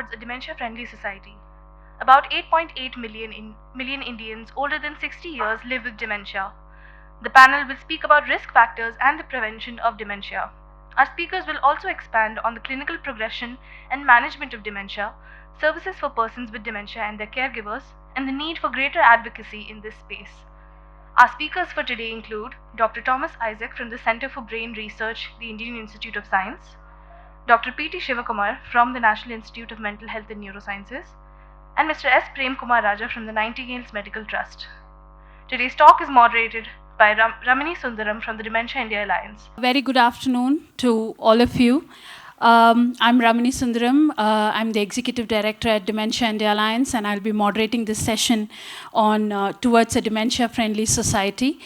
towards a dementia-friendly society. About 8.8 million Indians older than 60 years live with dementia. The panel will speak about risk factors and the prevention of dementia. Our speakers will also expand on the clinical progression and management of dementia, services for persons with dementia and their caregivers, and the need for greater advocacy in this space. Our speakers for today include Dr. Thomas Isaac from the Center for Brain Research, the Indian Institute of Science, Dr. P.T. Shivakumar from the National Institute of Mental Health and Neurosciences, and Mr. S. Prem Kumar Raja from the Nightingales Medical Trust. Today's talk is moderated by Rohini Sundaram from the Dementia India Alliance. Very good afternoon to all of you. I'm Rohini Sundaram. I'm the Executive Director at Dementia India Alliance, and I'll be moderating this session on towards a dementia-friendly society.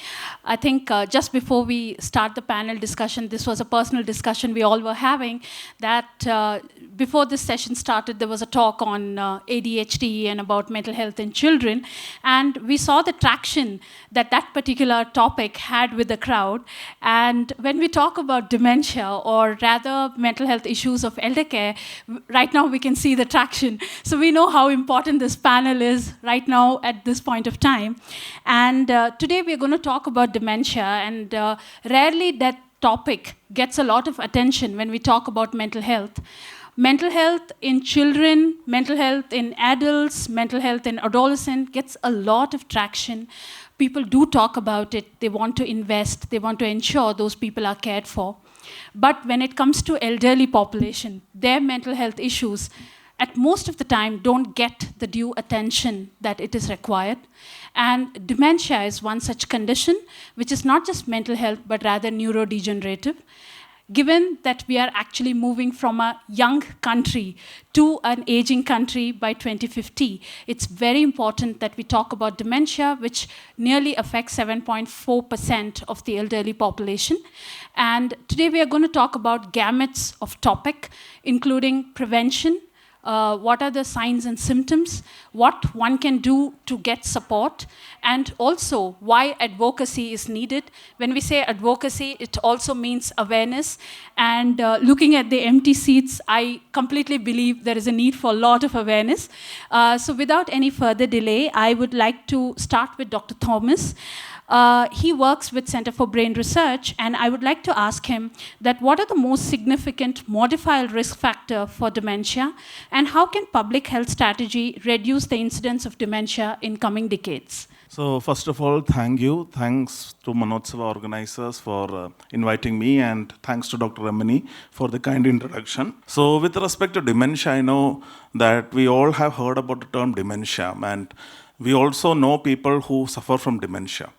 I think just before we start the panel discussion, this was a personal discussion we all were having, that before this session started, there was a talk on ADHD and about mental health in children, and we saw the traction that that particular topic had with the crowd. And when we talk about dementia, or rather mental health issues of elder care, right now we can see the traction. So we know how important this panel is right now at this point of time. And today we're going to talk about dementia, and rarely that topic gets a lot of attention when we talk about mental health. Mental health in children, mental health in adults, mental health in adolescents gets a lot of traction. People do talk about it. They want to invest. They want to ensure those people are cared for. But when it comes to elderly population, their mental health issues at most of the time don't get the due attention that it is required. And dementia is one such condition, which is not just mental health, but rather neurodegenerative. Given that we are actually moving from a young country to an aging country by 2050, it's very important that we talk about dementia, which nearly affects 7.4% of the elderly population. And today we are going to talk about gamuts of topic, including prevention, what are the signs and symptoms, what one can do to get support, and also why advocacy is needed. When we say advocacy, it also means awareness. And looking at the empty seats, I completely believe there is a need for a lot of awareness. So without any further delay, I would like to start with Dr. Thomas. He works with Center for Brain Research, and I would like to ask him that what are the most significant modifiable risk factor for dementia, and how can public health strategy reduce the incidence of dementia in coming decades? So first of all, thank you. Thanks to Mannotsava organizers for inviting me, and thanks to Dr. Rohini for the kind introduction. So with respect to dementia, I know that we all have heard about the term dementia, and we also know people who suffer from dementia.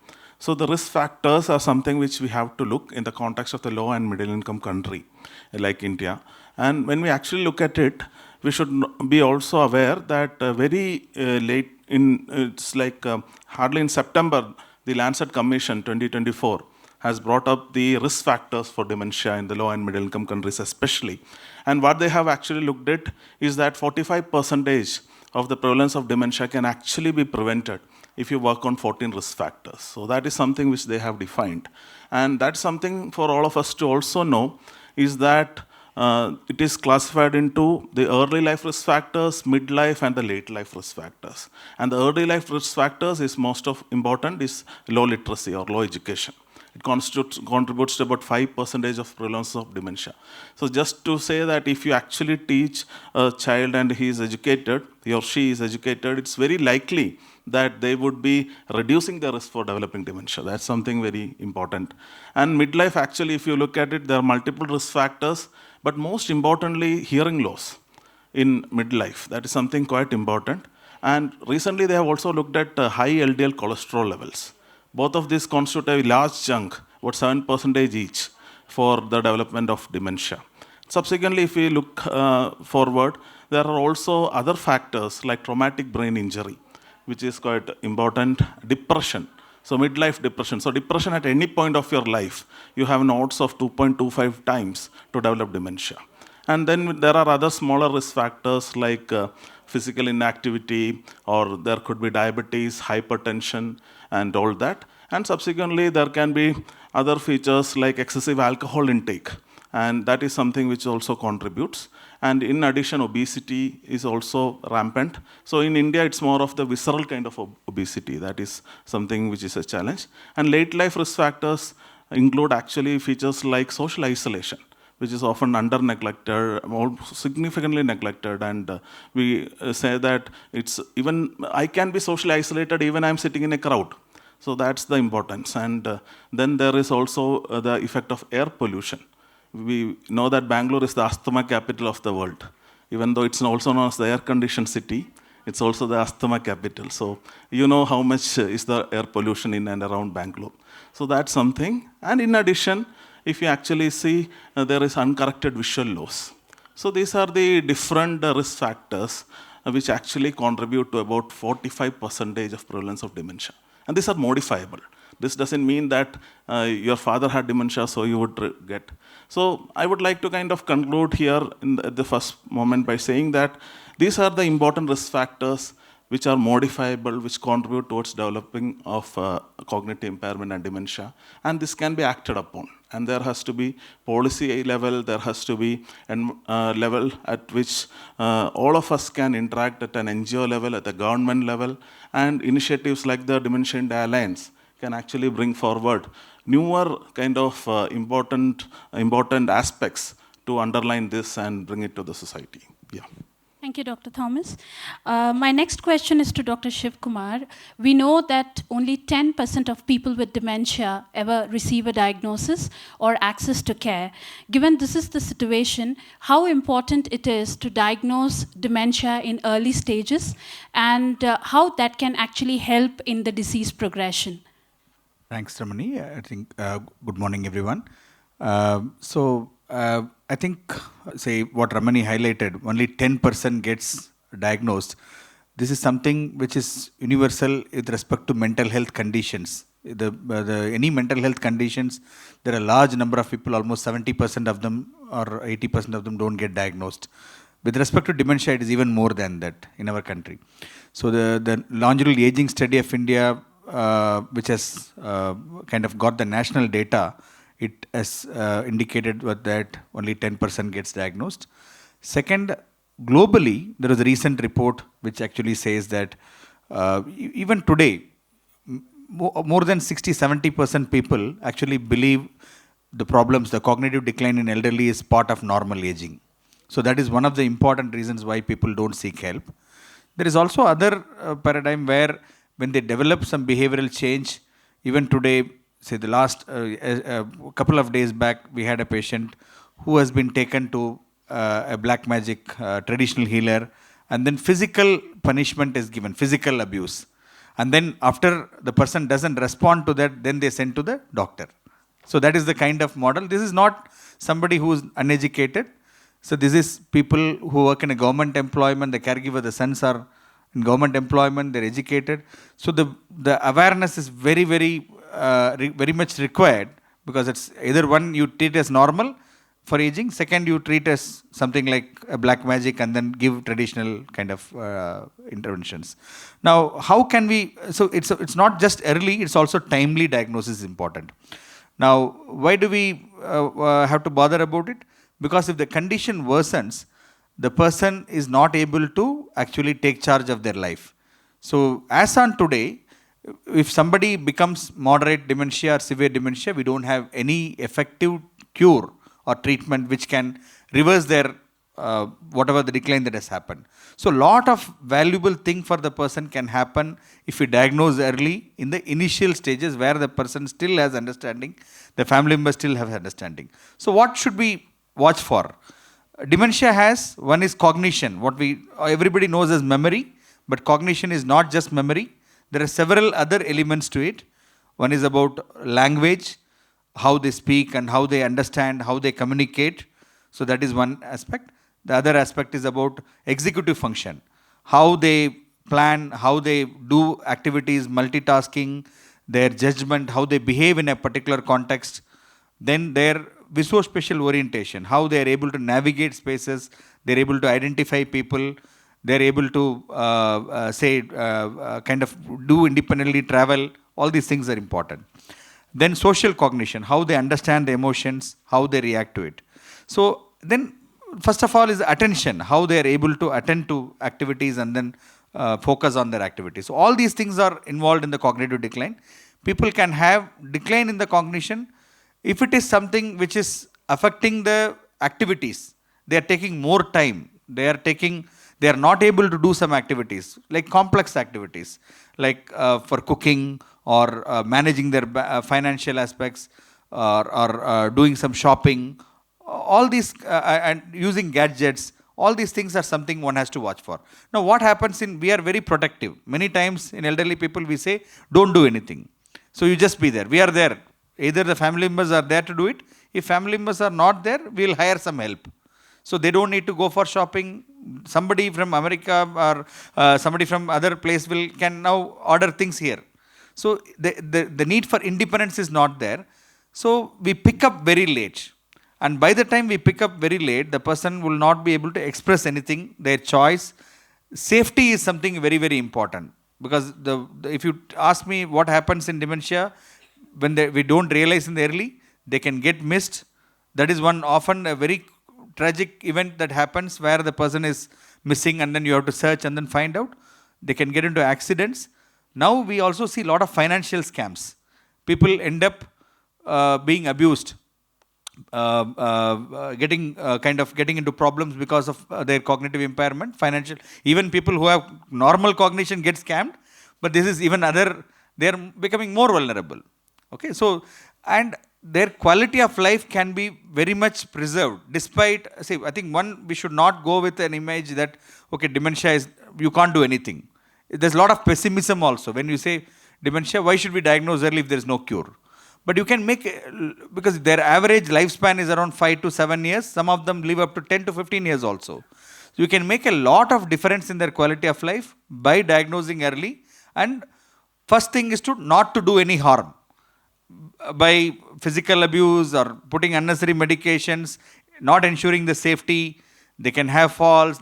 So the risk factors are something which we have to look in the context of the low and middle income country like India. And when we actually look at it, we should be also aware that very late in, it's like hardly in September, the Lancet Commission 2024 has brought up the risk factors for dementia in the low and middle income countries especially. And what they have actually looked at is that 45% of the prevalence of dementia can actually be prevented if you work on 14 risk factors. So that is something which they have defined. And that's something for all of us to also know, is that it is classified into the early life risk factors, midlife, and the late life risk factors. And the early life risk factors is most of important is low literacy or low education. It contributes to about 5% of prevalence of dementia. So just to say that if you actually teach a child and he is educated, he or she is educated, it's very likely that they would be reducing the risk for developing dementia. That's something very important. And midlife, actually, if you look at it, there are multiple risk factors, but most importantly, hearing loss in midlife. That is something quite important. And recently, they have also looked at high LDL cholesterol levels. Both of these constitute a large chunk, about 7% each, for the development of dementia. Subsequently, if we look forward, there are also other factors like traumatic brain injury, which is quite important, depression. So midlife depression. So depression at any point of your life, you have an odds of 2.25 times to develop dementia. And then there are other smaller risk factors like physical inactivity, or there could be diabetes, hypertension, and all that. And subsequently, there can be other features like excessive alcohol intake. And that is something which also contributes. And in addition, obesity is also rampant. So in India, it's more of the visceral kind of obesity. That is something which is a challenge. And late life risk factors include actually features like social isolation, which is often under neglected, more significantly neglected. And we say that it's even, I can be socially isolated even I'm sitting in a crowd. So that's the importance. And then there is also the effect of air pollution. We know that Bangalore is the asthma capital of the world. Even though it's also known as the air-conditioned city, it's also the asthma capital. So you know how much is the air pollution in and around Bangalore. So that's something. And in addition, if you actually see, there is uncorrected visual loss. So these are the different risk factors which actually contribute to about 45% of prevalence of dementia. And these are modifiable. This doesn't mean that your father had dementia, so you would get. So I would like to kind of conclude here at the first moment by saying that these are the important risk factors which are modifiable, which contribute towards developing of cognitive impairment and dementia. And this can be acted upon. And there has to be policy level, there has to be a level at which all of us can interact at an NGO level, at the government level, and initiatives like the Dementia-Friendly Alliance can actually bring forward newer kind of important aspects to underline this and bring it to the society. Yeah. Thank you, Dr. Thomas. My next question is to Dr. Shiv Kumar. We know that only 10% of people with dementia ever receive a diagnosis or access to care. Given this is the situation, how important it is to diagnose dementia in early stages and how that can actually help in the disease progression? Thanks, Ramani. I think good morning, everyone. I think, say, what Ramani highlighted, only 10% gets diagnosed. This is something which is universal with respect to mental health conditions. Any mental health conditions, there are a large number of people, almost 70% of them or 80% of them don't get diagnosed. With respect to dementia, it is even more than that in our country. So the longitudinal aging study of India, which has kind of got the national data, it has indicated that only 10% gets diagnosed. Second, globally, there is a recent report which actually says that even today, more than 60-70% people actually believe the problems, the cognitive decline in elderly is part of normal aging. So that is one of the important reasons why people don't seek help. There is also other paradigm where when they develop some behavioral change, even today, say the last couple of days back, we had a patient who has been taken to a black magic traditional healer, and then physical punishment is given, physical abuse. And then after the person doesn't respond to that, then they send to the doctor. So that is the kind of model. This is not somebody who is uneducated. So this is people who work in a government employment, the caregiver, the sons are in government employment, they're educated. So the awareness is very, very much required, because it's either one, you treat as normal for aging, second, you treat as something like a black magic and then give traditional kind of interventions. Now, how can we, so it's not just early, it's also timely diagnosis is important. Now, why do we have to bother about it? Because if the condition worsens, the person is not able to actually take charge of their life. So as on today, if somebody becomes moderate dementia or severe dementia, we don't have any effective cure or treatment which can reverse their whatever the decline that has happened. So lot of valuable thing for the person can happen if we diagnose early in the initial stages where the person still has understanding, the family members still have understanding. So what should we watch for? Dementia has, one is cognition, what everybody knows as memory, but cognition is not just memory. There are several other elements to it. One is about language, how they speak and how they understand, how they communicate. So that is one aspect. The other aspect is about executive function, how they plan, how they do activities, multitasking, their judgment, how they behave in a particular context. Then their visuospatial orientation, how they are able to navigate spaces, they are able to identify people, they are able to kind of do independently travel. All these things are important. Then social cognition, how they understand the emotions, how they react to it. So then first of all is attention, how they are able to attend to activities and then focus on their activities. So all these things are involved in the cognitive decline. People can have decline in the cognition if it is something which is affecting the activities. They are taking more time. They are not able to do some activities, like complex activities, like for cooking or managing their financial aspects, or doing some shopping. All these and using gadgets, all these things are something one has to watch for. Now what happens we are very protective. Many times in elderly people we say, don't do anything. So you just be there. We are there. Either the family members are there to do it. If family members are not there, we will hire some help. So they don't need to go for shopping. Somebody from America or somebody from other place can now order things here. So the need for independence is not there. So we pick up very late. And by the time we pick up very late, the person will not be able to express anything, their choice. Safety is something very, very important. Because if you ask me what happens in dementia, when we don't realize in the early, they can get missed. That is often a very tragic event that happens where the person is missing and then you have to search and then find out. They can get into accidents. Now we also see a lot of financial scams. People end up being abused. Getting into problems because of their cognitive impairment, financial. Even people who have normal cognition get scammed, but this is even they are becoming more vulnerable. Okay, so and their quality of life can be very much preserved despite. I think we should not go with an image that dementia is you can't do anything. There's a lot of pessimism also when you say dementia. Why should we diagnose early if there is no cure? But you can because their average lifespan is around 5 to 7 years. Some of them live up to 10 to 15 years also. So you can make a lot of difference in their quality of life by diagnosing early. And first thing is not to do any harm by physical abuse or putting unnecessary medications, not ensuring the safety. They can have falls,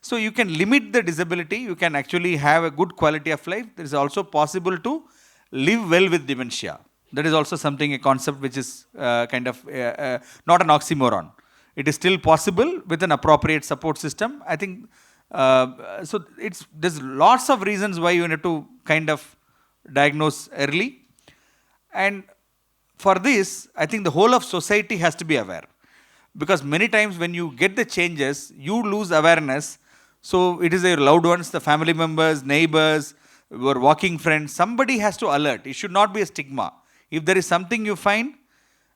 so you can limit the disability. You can actually have a good quality of life. It is also possible to live well with dementia. That is also a concept which is not an oxymoron. It is still possible with an appropriate support system. I think, so there's lots of reasons why you need to diagnose early. And for this, I think the whole of society has to be aware. Because many times when you get the changes, you lose awareness. So it is your loved ones, the family members, neighbors, your working friends, somebody has to alert. It should not be a stigma. If there is something you find,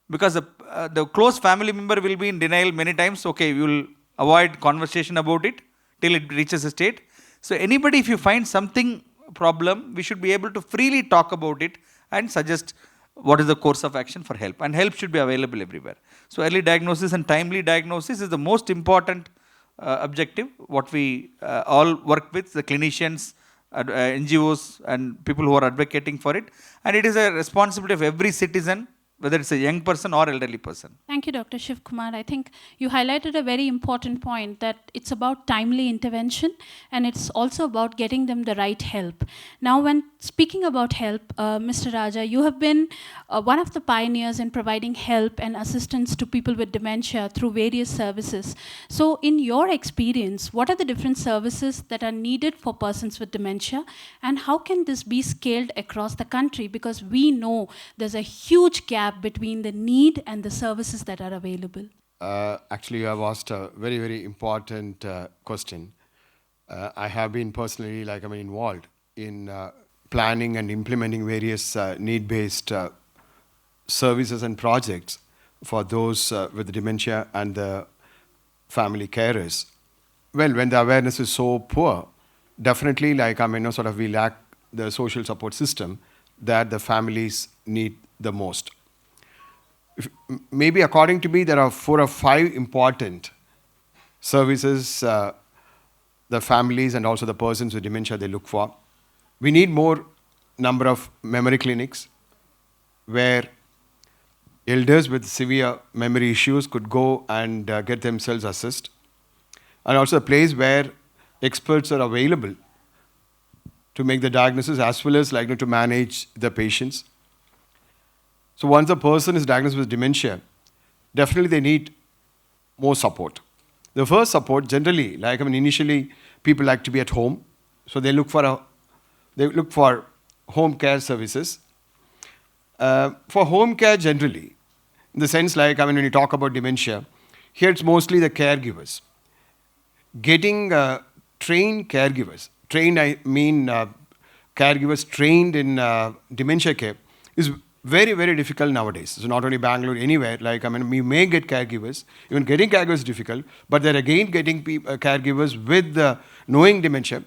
because the close family member will be in denial many times, we will avoid conversation about it till it reaches a state. So anybody, if you find something problem, we should be able to freely talk about it and suggest what is the course of action for help. And help should be available everywhere. So early diagnosis and timely diagnosis is the most important objective, what we all work with, the clinicians, NGOs and people who are advocating for it. And it is a responsibility of every citizen, whether it's a young person or elderly person. Thank you, Dr. Shiv Kumar. I think you highlighted a very important point, that it's about timely intervention and it's also about getting them the right help. Now, when speaking about help, Mr. Raja, you have been one of the pioneers in providing help and assistance to people with dementia through various services. So in your experience, what are the different services that are needed for persons with dementia, and how can this be scaled across the country? Because we know there's a huge gap between the need and the services that are available. Actually, you have asked a very, very important question. I have been personally involved in planning and implementing various need-based services and projects for those with dementia and the family carers. Well, when the awareness is so poor, definitely we lack the social support system that the families need the most. Maybe according to me, there are 4 or 5 important services the families and also the persons with dementia they look for. We need more number of memory clinics where elders with severe memory issues could go and get themselves assessed. And also a place where experts are available to make the diagnosis as well as to manage the patients. So once a person is diagnosed with dementia, definitely they need more support. The first support, generally, like, I mean, initially, people like to be at home. So they look for home care services. For home care, generally, in the sense, like, I mean, when you talk about dementia, here it's mostly the caregivers. Getting trained caregivers, trained, I mean, caregivers trained in dementia care is very, very difficult nowadays. So not only Bangalore, anywhere, like, I mean, we may get caregivers, even getting caregivers is difficult, but then again, getting caregivers with knowing dementia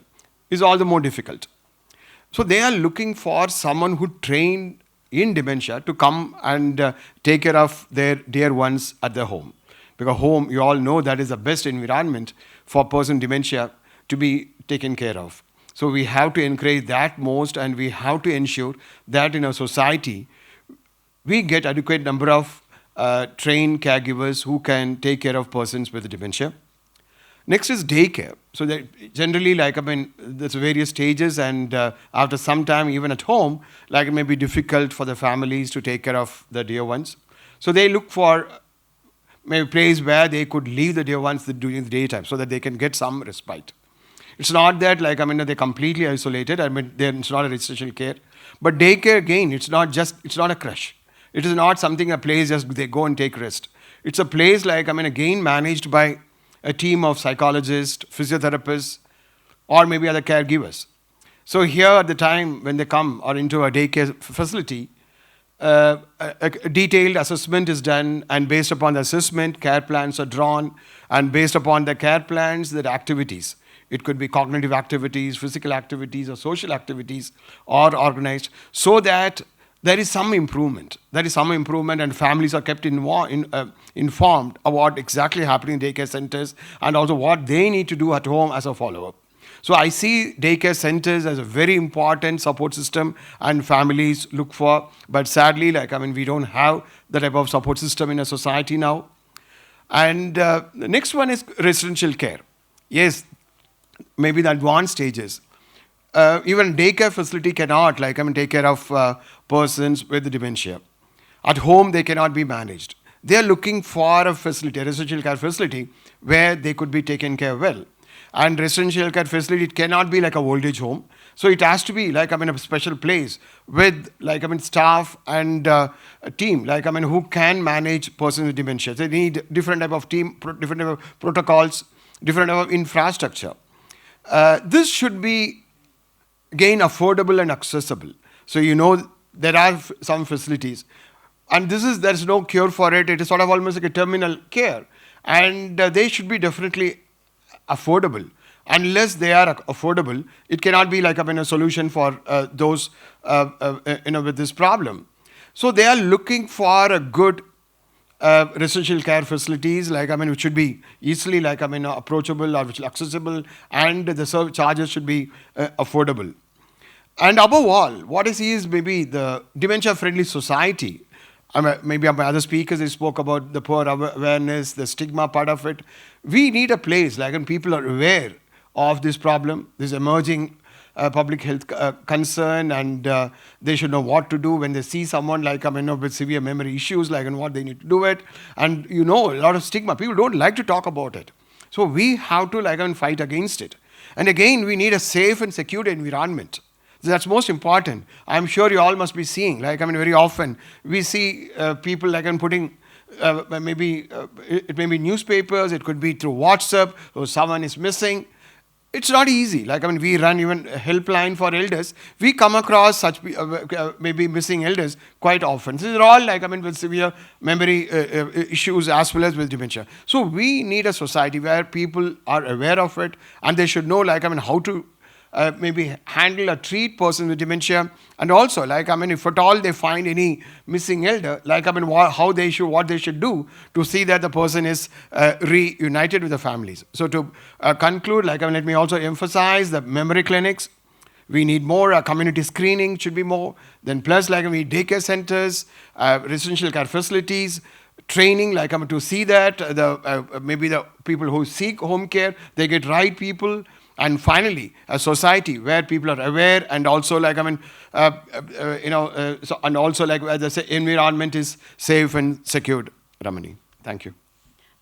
is all the more difficult. So they are looking for someone who trained in dementia to come and take care of their dear ones at their home. Because home, you all know, that is the best environment for a person with dementia to be taken care of. So we have to encourage that most, and we have to ensure that in our society, we get adequate number of trained caregivers who can take care of persons with dementia. Next is daycare. So that generally, like, I mean, there's various stages, and after some time, even at home, like, it may be difficult for the families to take care of the dear ones. So they look for maybe a place where they could leave the dear ones during the daytime so that they can get some respite. It's not that, like, I mean, they're completely isolated. I mean, it's not a residential care. But daycare, again, it's not a crush. It is not something, a place just they go and take rest. It's a place, like, I mean, again, managed by a team of psychologists, physiotherapists, or maybe other caregivers. So here, at the time when they come or into a daycare facility, a detailed assessment is done, and based upon the assessment, care plans are drawn, and based upon the care plans, the activities. It could be cognitive activities, physical activities, or social activities are organized so that there is some improvement. There is some improvement, and families are kept informed of what exactly happening in daycare centers, and also what they need to do at home as a follow-up. So I see daycare centers as a very important support system, and families look for, but sadly, like, I mean, we don't have the type of support system in a society now. And the next one is residential care. Yes, maybe the advanced stages. Even daycare facility cannot, like, I mean, take care of persons with dementia. At home, they cannot be managed. They are looking for a facility, a residential care facility, where they could be taken care well. And residential care facility, it cannot be like a old age home. So it has to be, like, I mean, a special place with, like, I mean, staff and a team, like, I mean, who can manage persons with dementia. They need different type of team, different type of protocols, different type of infrastructure. This should be, again, affordable and accessible. So, you know, there are some facilities, and there's no cure for it. It is sort of almost like a terminal care, and they should be definitely affordable. Unless they are affordable, it cannot be, like, I mean, a solution for those with this problem. So they are looking for a good residential care facilities, like, I mean, which should be easily, like, I mean, approachable, or which is accessible, and the charges should be affordable. And above all, what I see is maybe the dementia-friendly society. Maybe other speakers, they spoke about the poor awareness, the stigma part of it. We need a place, like, when people are aware of this problem, this emerging public health concern, and they should know what to do when they see someone, like, I mean, with severe memory issues, like, and what they need to do it. And, you know, a lot of stigma. People don't like to talk about it. So we have to, like, I mean, fight against it. And again, we need a safe and secure environment. That's most important. I'm sure you all must be seeing, like, I mean, very often we see people, like, I'm putting it may be newspapers, it could be through WhatsApp, or someone is missing. It's not easy. Like, I mean, we run even a helpline for elders. We come across such maybe missing elders quite often. These are all, like, I mean, with severe memory issues as well as with dementia. So we need a society where people are aware of it, and they should know, like, I mean, how to maybe handle or treat person with dementia. And also, like, I mean, if at all they find any missing elder, like, I mean, what they should do to see that the person is reunited with the families. So to conclude, like, I mean, let me also emphasize the memory clinics. We need more community screening, should be more. Then plus, like, I mean, daycare centers, residential care facilities, training, like, I mean, to see that maybe the people who seek home care, they get right people. And finally, a society where people are aware, and also, like, I mean, and also, like, as I say, environment is safe and secured. Ramani, thank you.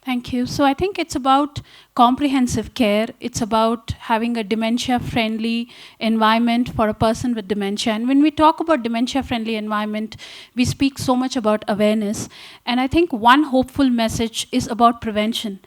Thank you. So I think it's about comprehensive care. It's about having a dementia-friendly environment for a person with dementia. And when we talk about dementia-friendly environment, we speak so much about awareness. And I think one hopeful message is about prevention.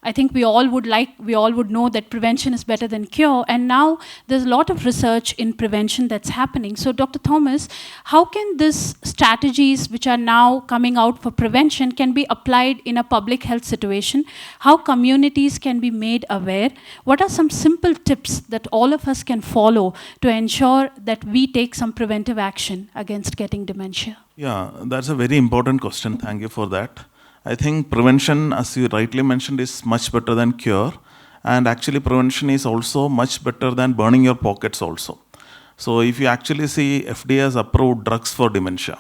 I think we all would know that prevention is better than cure. And now there's a lot of research in prevention that's happening. So Dr. Thomas, how can these strategies which are now coming out for prevention can be applied in a public health situation? How communities can be made aware? What are some simple tips that all of us can follow to ensure that we take some preventive action against getting dementia? Yeah, that's a very important question. Thank you for that. I think prevention, as you rightly mentioned, is much better than cure. And actually prevention is also much better than burning your pockets also. So if you actually see FDA has approved drugs for dementia.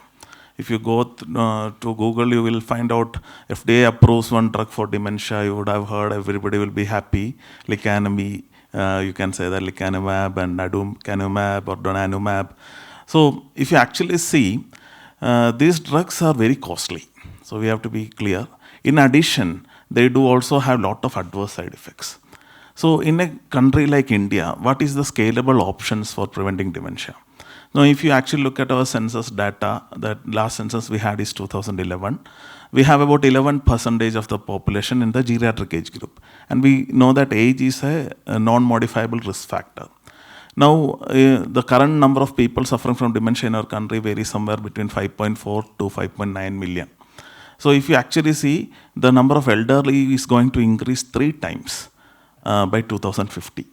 If you go to Google, you will find out FDA approves one drug for dementia. You would have heard everybody will be happy. Lecanemab, you can say that lecanemab and aducanumab or donanemab. So if you actually see, these drugs are very costly. So we have to be clear. In addition, they do also have a lot of adverse side effects. So in a country like India, what is the scalable options for preventing dementia? Now, if you actually look at our census data, that last census we had is 2011, we have about 11% of the population in the geriatric age group. And we know that age is a non-modifiable risk factor. Now, the current number of people suffering from dementia in our country varies somewhere between 5.4 to 5.9 million. So if you actually see, the number of elderly is going to increase 3 times by 2050.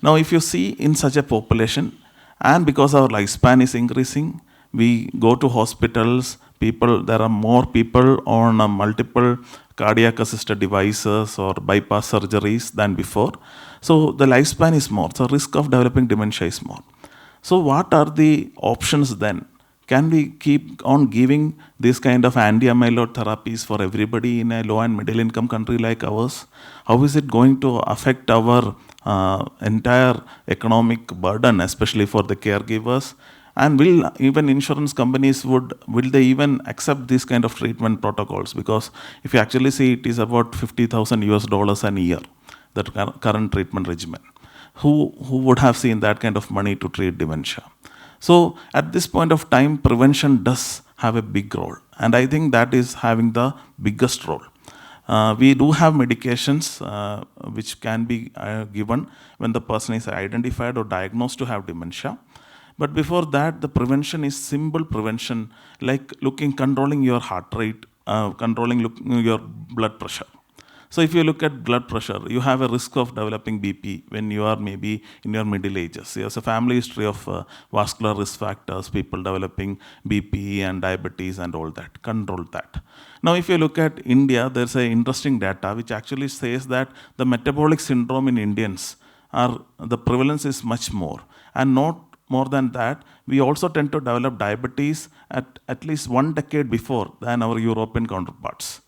Now, if you see in such a population, and because our lifespan is increasing, we go to hospitals, there are more people on multiple cardiac assisted devices or bypass surgeries than before. So the lifespan is more, so risk of developing dementia is more. So what are the options then? Can we keep on giving this kind of anti-amyloid therapies for everybody in a low and middle income country like ours? How is it going to affect our entire economic burden, especially for the caregivers? And will even insurance companies, will they even accept this kind of treatment protocols? Because if you actually see, it is about $50,000 a year, that current treatment regimen. Who would have seen that kind of money to treat dementia? So at this point of time, prevention does have a big role. And I think that is having the biggest role. We do have medications which can be given when the person is identified or diagnosed to have dementia. But before that, the prevention is simple prevention, like controlling your heart rate, controlling your blood pressure. So if you look at blood pressure, you have a risk of developing BP when you are maybe in your middle ages. There's a family history of vascular risk factors, people developing BP and diabetes and all that. Control that. Now if you look at India, there's an interesting data which actually says that the metabolic syndrome in Indians, the prevalence is much more. And not more than that, we also tend to develop diabetes at least 1 decade before than our European counterparts.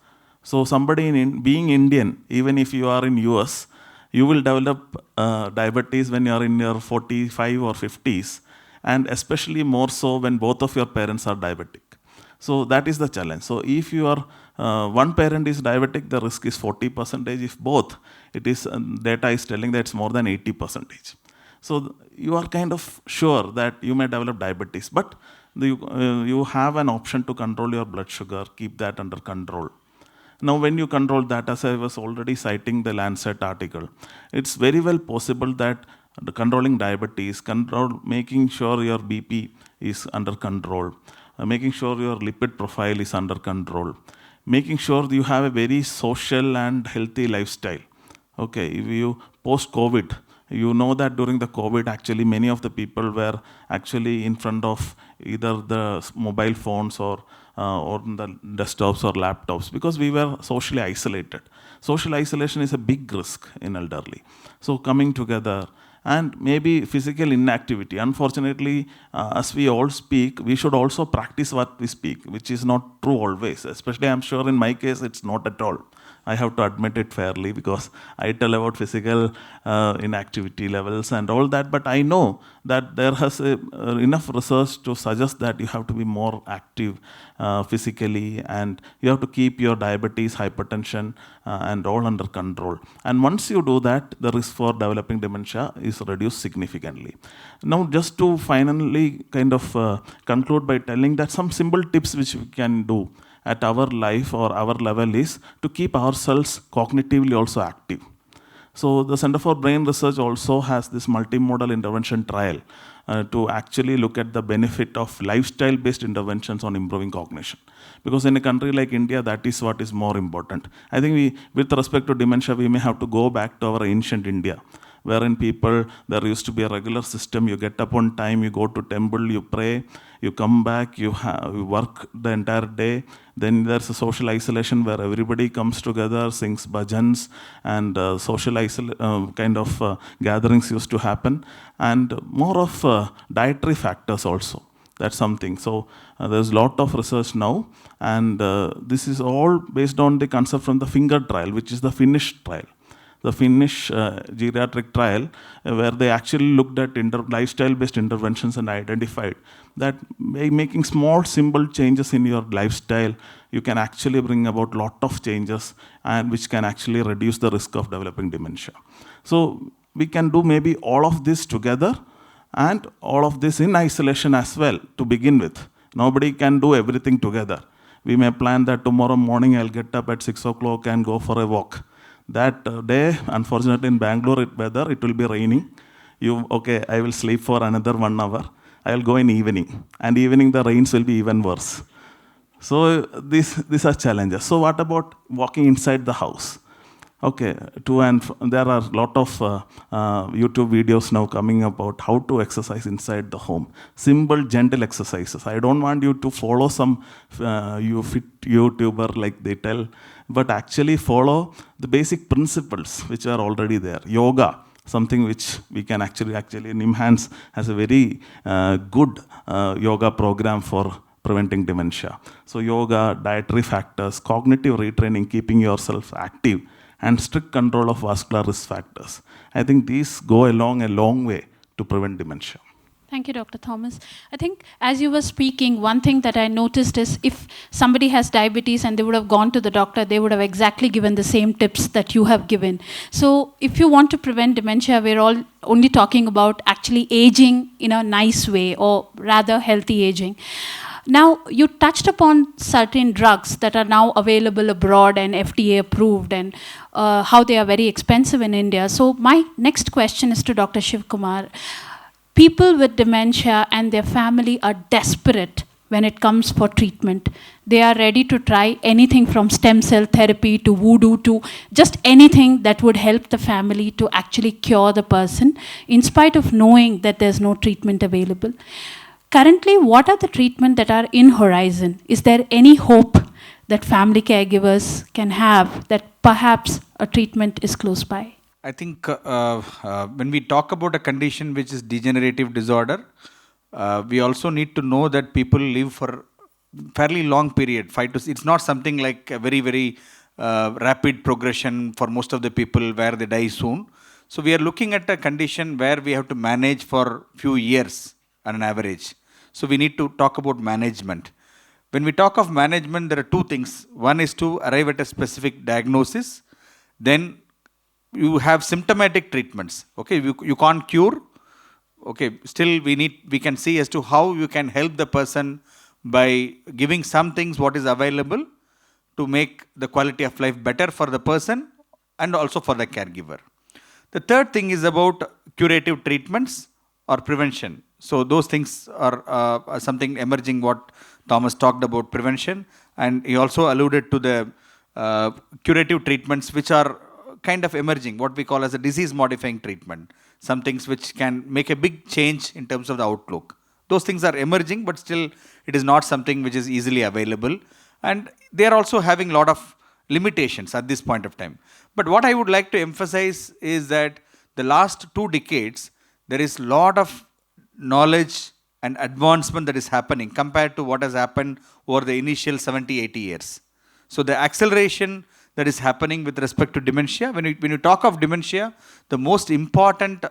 So somebody being Indian, even if you are in US, you will develop diabetes when you are in your 45 or 50s, and especially more so when both of your parents are diabetic. So that is the challenge. So if one parent is diabetic, the risk is 40%. If both, data is telling that it's more than 80%. So you are kind of sure that you may develop diabetes, but you have an option to control your blood sugar, keep that under control. Now, when you control that, as I was already citing the Lancet article, it's very well possible that controlling diabetes, making sure your BP is under control, making sure your lipid profile is under control, making sure you have a very social and healthy lifestyle. Okay, if you post-COVID, you know that during the COVID, actually many of the people were actually in front of either the mobile phones or the desktops or laptops, because we were socially isolated. Social isolation is a big risk in elderly. So coming together and maybe physical inactivity. Unfortunately, as we all speak, we should also practice what we speak, which is not true always. Especially, I'm sure in my case, it's not at all. I have to admit it fairly because I tell about physical inactivity levels and all that, but I know that there has enough research to suggest that you have to be more active physically, and you have to keep your diabetes, hypertension, and all under control. And once you do that, the risk for developing dementia is reduced significantly. Now, just to finally kind of conclude by telling that some simple tips which we can do at our life or our level is to keep ourselves cognitively also active. So the Center for Brain Research also has this multimodal intervention trial to actually look at the benefit of lifestyle-based interventions on improving cognition. Because in a country like India, that is what is more important. I think with respect to dementia, we may have to go back to our ancient India, wherein there used to be a regular system. You get up on time, you go to temple, you pray, you come back, you work the entire day. Then there's a social isolation where everybody comes together, sings bhajans, and social kind of gatherings used to happen. And more of dietary factors also. That's something. So there's a lot of research now, and this is all based on the concept from the finger trial, which is the Finnish trial. The Finnish geriatric trial, where they actually looked at lifestyle-based interventions and identified that by making small, simple changes in your lifestyle, you can actually bring about a lot of changes, and which can actually reduce the risk of developing dementia. So we can do maybe all of this together, and all of this in isolation as well to begin with. Nobody can do everything together. We may plan that tomorrow morning I'll get up at 6 o'clock and go for a walk. That day, unfortunately in Bangalore weather, it will be raining. I will sleep for another 1 hour. I will go in evening. And evening the rains will be even worse. So these are challenges. So what about walking inside the house? Okay, there are a lot of YouTube videos now coming about how to exercise inside the home. Simple, gentle exercises. I don't want you to follow some fit YouTuber like they tell, but actually follow the basic principles which are already there. Yoga, something which we can actually NIMHANS has a very good yoga program for preventing dementia. So yoga, dietary factors, cognitive retraining, keeping yourself active, and strict control of vascular risk factors. I think these go along a long way to prevent dementia. Thank you, Dr. Thomas. I think as you were speaking, one thing that I noticed is if somebody has diabetes and they would have gone to the doctor, they would have exactly given the same tips that you have given. So if you want to prevent dementia, we're all only talking about actually aging in a nice way, or rather healthy aging. Now, you touched upon certain drugs that are now available abroad and FDA approved, and how they are very expensive in India. So my next question is to Dr. Shivkumar. People with dementia and their family are desperate when it comes for treatment. They are ready to try anything from stem cell therapy to voodoo to just anything that would help the family to actually cure the person, in spite of knowing that there's no treatment available. Currently, what are the treatments that are in horizon? Is there any hope that family caregivers can have that perhaps a treatment is close by? I think when we talk about a condition which is degenerative disorder, we also need to know that people live for fairly long period, it's not something like a very, very rapid progression for most of the people where they die soon. So we are looking at a condition where we have to manage for few years on an average. So we need to talk about management. When we talk of management, there are two things. One is to arrive at a specific diagnosis. Then you have symptomatic treatments. Okay, you can't cure. Okay, still we can see as to how you can help the person by giving some things what is available to make the quality of life better for the person and also for the caregiver. The third thing is about curative treatments or prevention. So those things are something emerging, what Thomas talked about, prevention, and he also alluded to the curative treatments which are kind of emerging, what we call as a disease modifying treatment, some things which can make a big change in terms of the outlook. Those things are emerging, but still it is not something which is easily available, and they are also having a lot of limitations at this point of time. But what I would like to emphasize is that the last 2 decades, there is a lot of knowledge and advancement that is happening compared to what has happened over the initial 70-80 years. So the acceleration, that is happening with respect to dementia. When you talk of dementia, the most important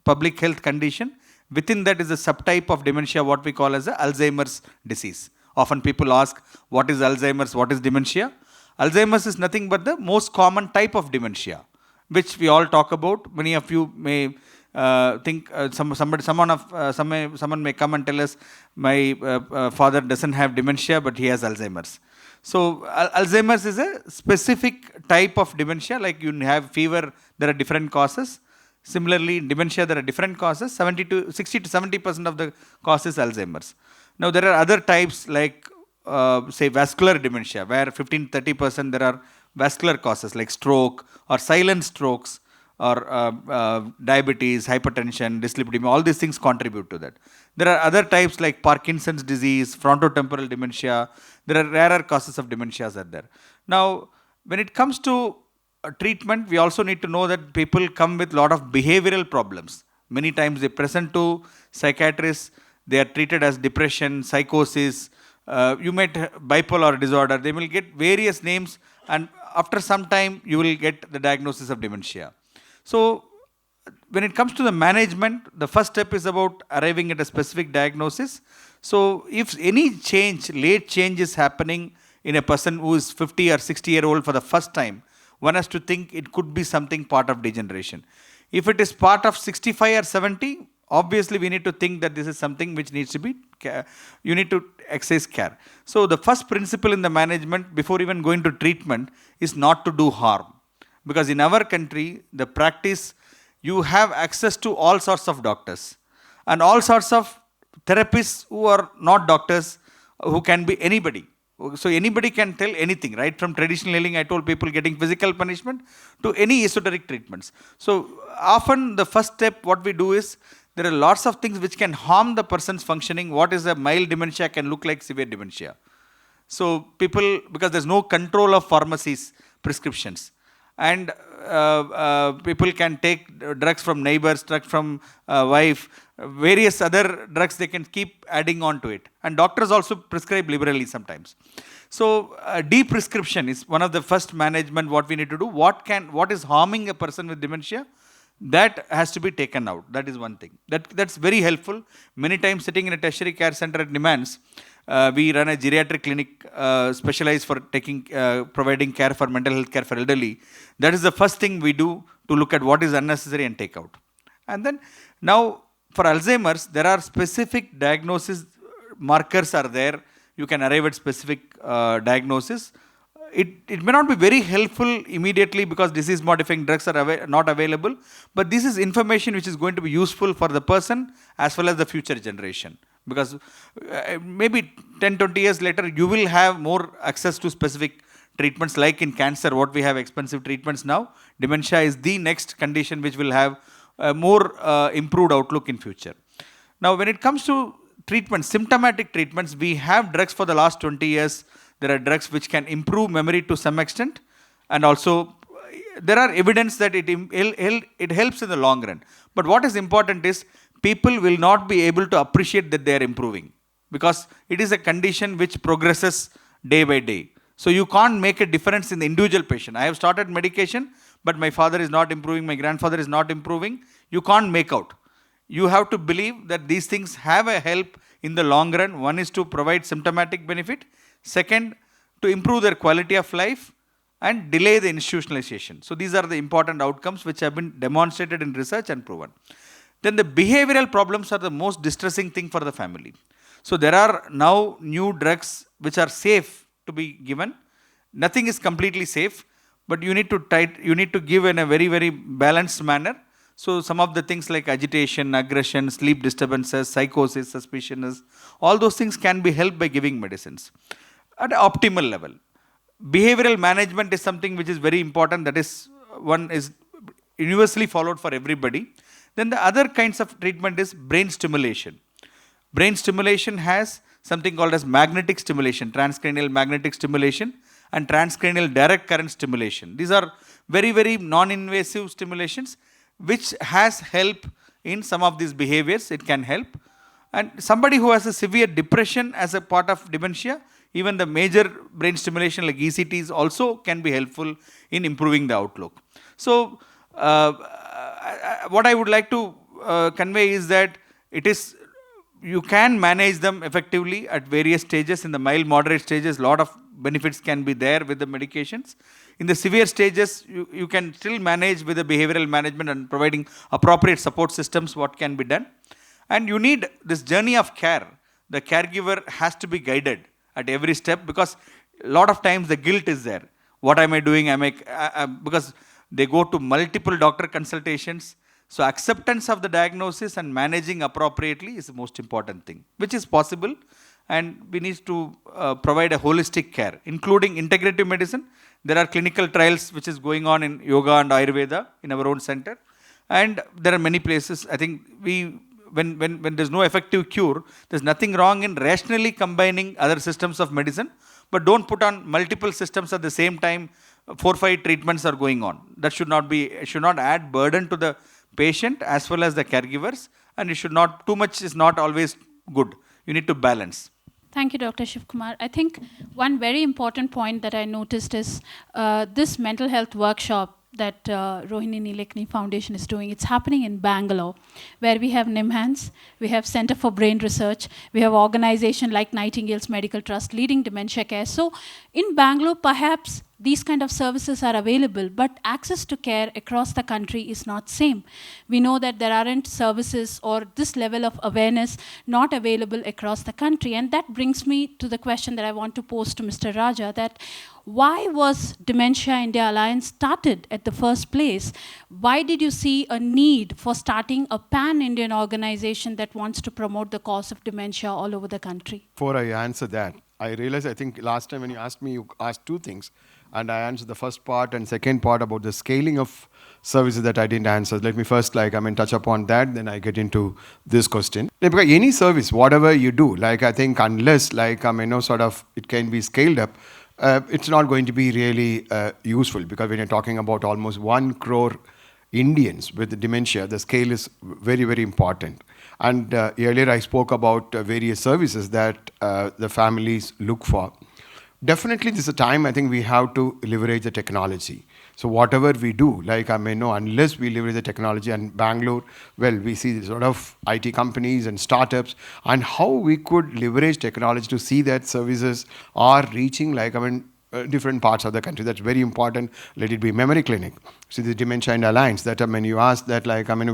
public health condition, within that is a subtype of dementia, what we call as Alzheimer's disease. Often people ask, what is Alzheimer's, what is dementia? Alzheimer's is nothing but the most common type of dementia, which we all talk about. Many of you may think someone may come and tell us, my father doesn't have dementia, but he has Alzheimer's. So Alzheimer's is a specific type of dementia. Like you have fever, there are different causes. Similarly, in dementia, there are different causes. 60 to 70% of the cause is Alzheimer's. Now, there are other types like, say, vascular dementia, where 15-30% there are vascular causes like stroke or silent strokes or diabetes, hypertension, dyslipidemia. All these things contribute to that. There are other types like Parkinson's disease, frontotemporal dementia. There are rarer causes of dementias are there. Now, when it comes to treatment, we also need to know that people come with a lot of behavioral problems. Many times they present to psychiatrists, they are treated as depression, psychosis, you might bipolar disorder, they will get various names, and after some time you will get the diagnosis of dementia. So when it comes to the management, the first step is about arriving at a specific diagnosis. So if any change, late change is happening in a person who is 50 or 60-year-old for the first time, one has to think it could be something part of degeneration. If it is part of 65 or 70, obviously we need to think that this is something which needs to be, you need to exercise care. So the first principle in the management before even going to treatment is not to do harm. Because in our country, the practice, you have access to all sorts of doctors and all sorts of therapists who are not doctors, who can be anybody. So anybody can tell anything, right? From traditional healing, I told people getting physical punishment to any esoteric treatments. So often the first step, what we do is, there are lots of things which can harm the person's functioning. What is a mild dementia can look like severe dementia. So people, because there's no control of pharmacies, prescriptions. And people can take drugs from neighbors, drugs from wife, various other drugs they can keep adding on to it. And doctors also prescribe liberally sometimes. So de-prescription is one of the first management what we need to do. What is harming a person with dementia? That has to be taken out. That is one thing. That's very helpful. Many times sitting in a tertiary care center at NIMHANS, we run a geriatric clinic specialized for providing care for mental health care for elderly. That is the first thing we do to look at what is unnecessary and take out. And then now for Alzheimer's, there are specific diagnosis markers are there. You can arrive at specific diagnosis. It may not be very helpful immediately because disease modifying drugs are not available, but this is information which is going to be useful for the person as well as the future generation. Because maybe 10-20 years later, you will have more access to specific treatments, like in cancer, what we have expensive treatments now. Dementia is the next condition which will have a more improved outlook in future. Now, when it comes to treatment, symptomatic treatments, we have drugs for the last 20 years. There are drugs which can improve memory to some extent, and also there are evidence that it helps in the long run. But what is important is people will not be able to appreciate that they are improving, because it is a condition which progresses day by day. So you can't make a difference in the individual patient. I have started medication, but my father is not improving, my grandfather is not improving. You can't make out. You have to believe that these things have a help in the long run. One is to provide symptomatic benefit. Second, to improve their quality of life and delay the institutionalization. So these are the important outcomes which have been demonstrated in research and proven. Then the behavioral problems are the most distressing thing for the family. So there are now new drugs which are safe to be given. Nothing is completely safe, but you need to give in a very, very balanced manner. So some of the things like agitation, aggression, sleep disturbances, psychosis, suspiciousness, all those things can be helped by giving medicines at an optimal level. Behavioral management is something which is very important. That is, one is universally followed for everybody. Then the other kinds of treatment is brain stimulation. Brain stimulation has something called as magnetic stimulation, transcranial magnetic stimulation, and transcranial direct current stimulation. These are very, very non-invasive stimulations which has help in some of these behaviors. It can help. And somebody who has a severe depression as a part of dementia, Even the major brain stimulation like ECTs also can be helpful in improving the outlook. So what I would like to convey is that you can manage them effectively at various stages. In the mild, moderate stages, a lot of benefits can be there with the medications. In the severe stages, you can still manage with the behavioral management and providing appropriate support systems what can be done. And you need this journey of care. The caregiver has to be guided at every step, because a lot of times the guilt is there. What am I doing? Because they go to multiple doctor consultations. So acceptance of the diagnosis and managing appropriately is the most important thing, which is possible. And we need to provide a holistic care, including integrative medicine. There are clinical trials which is going on in yoga and Ayurveda in our own center. And there are many places. I think when there's no effective cure, there's nothing wrong in rationally combining other systems of medicine, but don't put on multiple systems at the same time. 4 or 5 treatments are going on. That should not add burden to the patient as well as the caregivers, and it should not, too much is not always good. You need to balance. Thank you, Dr. Shivkumar. I think one very important point that I noticed is this mental health workshop that Rohini Nilekani Foundation is doing. It's happening in Bangalore, where we have NIMHANS, we have Center for Brain Research, we have organization like Nightingale's Medical Trust leading dementia care. So in Bangalore, perhaps these kind of services are available, but access to care across the country is not same. We know that there aren't services or this level of awareness not available across the country. And that brings me to the question that I want to pose to Mr. Raja, that why was Dementia India Alliance started at the first place? Why did you see a need for starting a pan-Indian organization that wants to promote the cause of dementia all over the country? Before I answer that, I realized, I think last time when you asked me, you asked 2 things. And I answered the first part and second part about the scaling of services that I didn't answer. Let me first touch upon that, then I get into this question. Because any service, whatever you do, I think unless it can be scaled up, it's not going to be really useful, because when you're talking about almost 1 crore Indians with dementia, the scale is very, very important. And earlier I spoke about various services that the families look for. Definitely this is a time I think we have to leverage the technology. So whatever we do, unless we leverage the technology, and Bangalore, well, we see sort of IT companies and startups, and how we could leverage technology to see that services are reaching different parts of the country. That's very important. Let it be memory clinic. See the Dementia India Alliance, that you asked that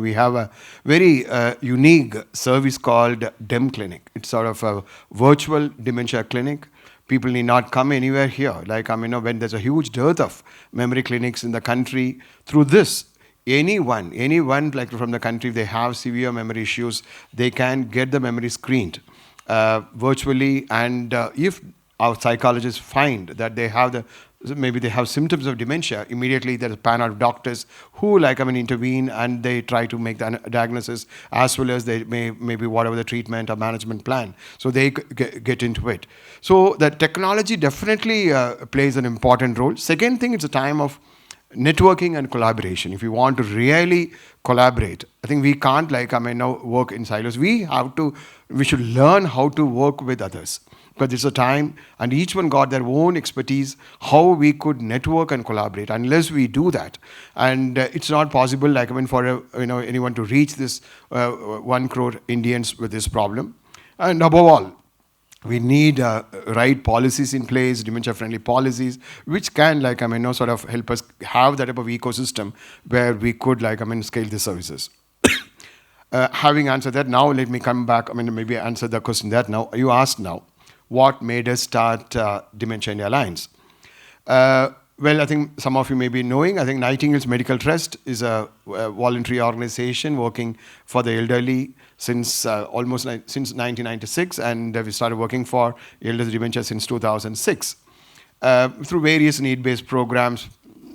we have a very unique service called DEM Clinic. It's sort of a virtual dementia clinic. People need not come anywhere here. When there's a huge dearth of memory clinics in the country, through this, anyone from the country, if they have severe memory issues, they can get the memory screened virtually. And if our psychologists find that maybe they have symptoms of dementia, immediately there's a panel of doctors who intervene, and they try to make the diagnosis, as well as they maybe whatever the treatment or management plan. So they get into it. So the technology definitely plays an important role. Second thing, it's a time of networking and collaboration. If you want to really collaborate, I think we can't work in silos. We should learn how to work with others. Because it's a time, and each one got their own expertise, how we could network and collaborate. Unless we do that, and it's not possible, for anyone to reach this 1 crore Indians with this problem. And above all, we need right policies in place, dementia-friendly policies, which can, sort of help us have that type of ecosystem where we could, scale the services. Having answered that, now let me come back. Maybe answer the question that now you asked now. What made us start Dementia India Alliance? Well, I think some of you may be knowing, I think Nightingale's Medical Trust is a voluntary organization working for the elderly since since 1996, and we started working for elderly dementia since 2006. Through various need-based programs,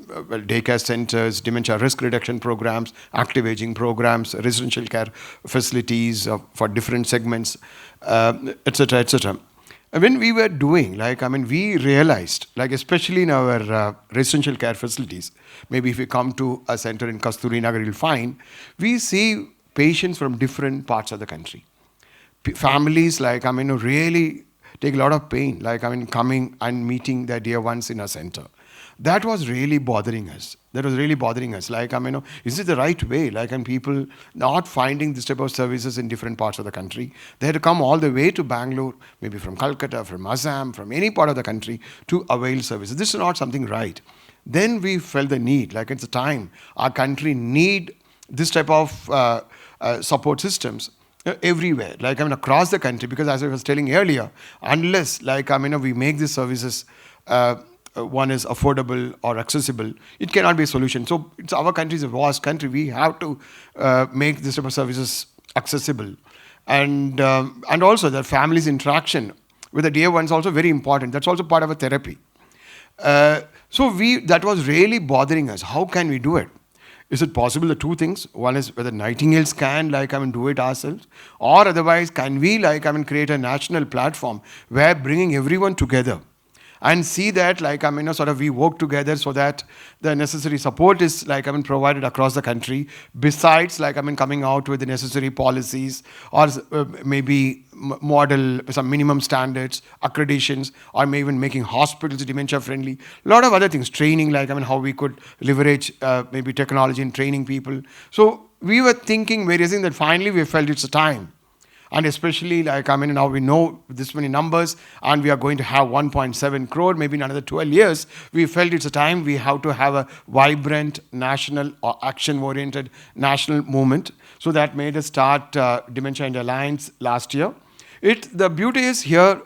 daycare centers, dementia risk reduction programs, active aging programs, residential care facilities for different segments, etc., etc. When we were doing, we realized, especially in our residential care facilities, maybe if you come to a center in Kasturi Nagar, you'll find, we see patients from different parts of the country. Families, really take a lot of pain, like coming and meeting their dear ones in a center. That was really bothering us. Like, is it the right way? Like, and people not finding this type of services in different parts of the country. They had to come all the way to Bangalore, maybe from Calcutta, from Assam, from any part of the country to avail services. This is not something right. Then we felt the need, like it's a time our country need this type of support systems everywhere, like across the country, because as I was telling earlier, unless like we make these services one is affordable or accessible, it cannot be a solution. So it's our country is a vast country. We have to make this type of services accessible, and also the family's interaction with the dear ones also very important. That's also part of a therapy. So that was really bothering us. How can we do it? Is it possible? The two things. One is whether Nightingales can do it ourselves, or otherwise can we create a national platform where bringing everyone together and see that sort of we work together so that the necessary support is provided across the country, besides coming out with the necessary policies or maybe model some minimum standards, accreditations, or maybe even making hospitals dementia friendly. A lot of other things, training, how we could leverage maybe technology in training people. So we were thinking various things that finally we felt it's a time. And especially now we know this many numbers and we are going to have 1.7 crore, maybe in another 12 years, we felt it's a time we have to have a vibrant national or action-oriented national movement. So that made us start Dementia India Alliance last year. The beauty is here,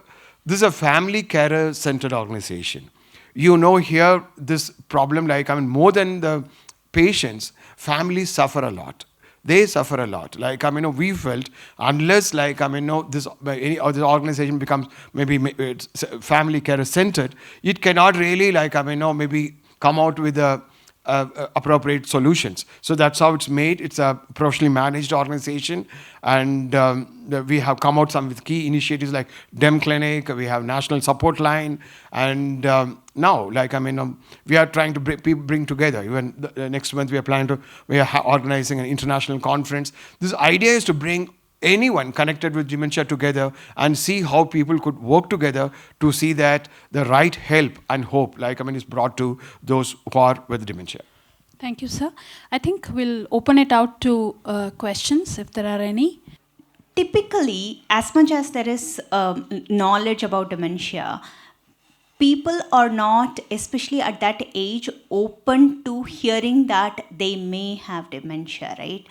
this is a family carer-centered organization. Here this problem, more than the patients, families suffer a lot. They suffer a lot. We felt unless this organization becomes maybe it's family care centered, it cannot really maybe come out with appropriate solutions. So that's how it's made. It's a professionally managed organization, and we have come out with key initiatives like DEM Clinic. We have National Support Line, and now we are trying to bring together. Even next month we are organizing an international conference. This idea is to bring anyone connected with dementia together and see how people could work together to see that the right help and hope is brought to those who are with dementia. Thank you, sir. I think we'll open it out to questions if there are any. Typically, as much as there is knowledge about dementia, people are not, especially at that age, open to hearing that they may have dementia, right?